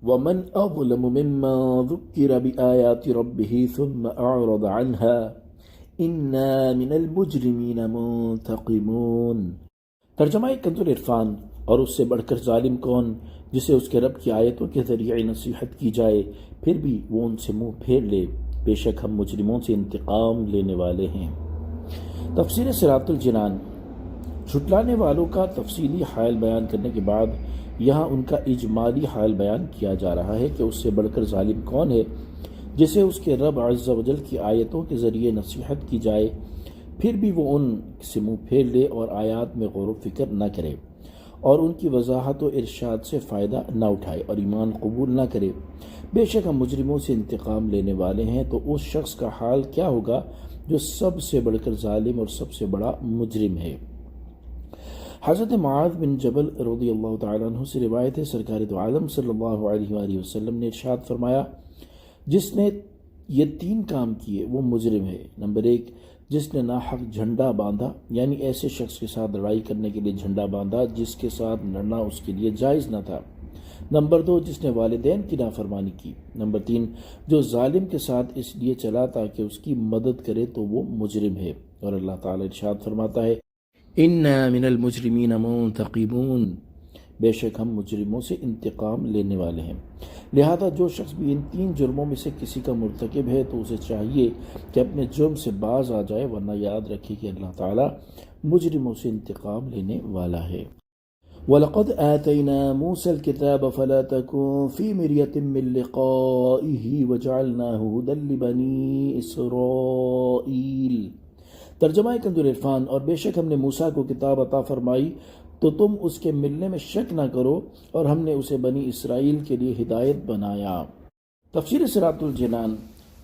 ومن أظلم ممن ذكر بآيات ربه ثم أعرض عنها إنا من المجرمين منتقمون۔ ترجمہ کنز العرفان۔ اور اس سے بڑھ کر ظالم کون جسے اس کے رب کی آیتوں کے ذریعے نصیحت کی جائے پھر بھی وہ ان سے منہ پھیر لے، بے شک ہم مجرموں سے انتقام لینے والے ہیں۔ تفسیر صراط الجنان۔ جھٹلانے والوں کا تفصیلی حال بیان کرنے کے بعد یہاں ان کا اجمالی حال بیان کیا جا رہا ہے کہ اس سے بڑھ کر ظالم کون ہے جسے اس کے رب عز و جل کی آیتوں کے ذریعے نصیحت کی جائے پھر بھی وہ ان سے منہ پھیر لے اور آیات میں غور و فکر نہ کرے اور ان کی وضاحت و ارشاد سے فائدہ نہ اٹھائے اور ایمان قبول نہ کرے۔ بے شک ہم مجرموں سے انتقام لینے والے ہیں۔ تو اس شخص کا حال کیا ہوگا جو سب سے بڑھ کر ظالم اور سب سے بڑا مجرم ہے۔ حضرت معاذ بن جبل رضی اللہ تعالیٰ عنہ سے روایت ہے، سرکار دو عالم صلی اللہ علیہ وآلہ وسلم نے ارشاد فرمایا، جس نے یہ 3 کام کیے وہ مجرم ہے۔ نمبر 1، جس نے ناحق جھنڈا باندھا، یعنی ایسے شخص کے ساتھ لڑائی کرنے کے لیے جھنڈا باندھا جس کے ساتھ لڑنا اس کے لیے جائز نہ تھا۔ نمبر 2، جس نے والدین کی نافرمانی کی۔ نمبر 3، جو ظالم کے ساتھ اس لیے چلا تاکہ اس کی مدد کرے تو وہ مجرم ہے۔ اور اللہ تعالیٰ ارشاد فرماتا ہے، اِنَّا مِنَ الْمُجْرِمِينَ مُنْتَقِمُونَ، بے شک ہم مجرموں سے انتقام لینے والے ہیں۔ لہذا جو شخص بھی ان 3 جرموں میں سے کسی کا مرتکب ہے تو اسے چاہیے کہ اپنے جرم سے باز آ جائے، ورنہ یاد رکھے کہ اللہ تعالیٰ مجرموں سے انتقام لینے والا ہے۔ وَلَقَدْ آتَيْنَا مُوسَى الْكِتَابَ فَلَا تَكُنْ فِي مِرْيَةٍ مِّن لِقَائِهِ وَجَعَلْنَاهُ هُدًى لِبَنِي إِسْرَائِيلَ۔ ترجمہ کنز العرفان۔ اور بے شک ہم نے موسیٰ کو کتاب عطا فرمائی تو تم اس کے ملنے میں شک نہ کرو، اور ہم نے اسے بنی اسرائیل کے لیے ہدایت بنایا۔ تفسیر صراط الجنان۔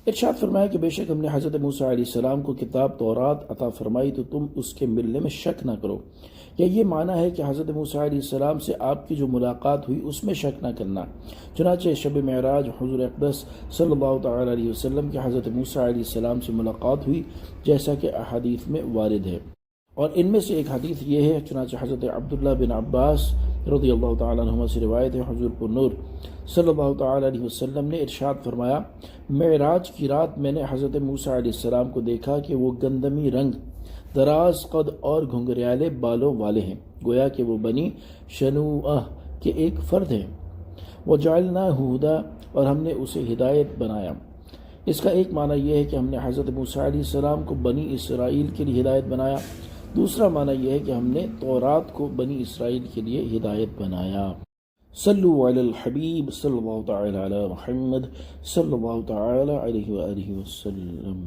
ارشاد فرمایا کہ بے شک ہم نے حضرت موسیٰ علیہ السلام کو کتاب تورات عطا فرمائی تو تم اس کے ملنے میں شک نہ کرو، یا یہ معنی ہے کہ حضرت موسیٰ علیہ السلام سے آپ کی جو ملاقات ہوئی اس میں شک نہ کرنا۔ چنانچہ شب معراج حضور اقدس صلی اللہ تعالیٰ علیہ وسلم کی حضرت موسیٰ علیہ السلام سے ملاقات ہوئی جیسا کہ احادیث میں وارد ہے، اور ان میں سے ایک حدیث یہ ہے، چنانچہ حضرت عبداللہ بن عباس رضی اللہ تعالیٰ عنہما سے روایت ہے، حضور پر نور صلی اللہ تعالیٰ علیہ وسلم نے ارشاد فرمایا، معراج کی رات میں نے حضرت موسیٰ علیہ السلام کو دیکھا کہ وہ گندمی رنگ، دراز قد اور گھنگریالے بالوں والے ہیں، گویا کہ وہ بنی شنوءہ کے ایک فرد ہیں۔ وَجَعَلْنَاهُ هُدًى، اور ہم نے اسے ہدایت بنایا۔ اس کا ایک معنی یہ ہے کہ ہم نے حضرت موسیٰ علیہ السلام کو بنی اسرائیل کے لیے ہدایت بنایا۔ دوسرا معنی یہ ہے کہ ہم نے تورات کو بنی اسرائیل کے لیے ہدایت بنایا۔ صلو علی الحبیب صلی اللہ تعالی علی محمد صلی اللہ تعالی علیہ وآلہ وسلم۔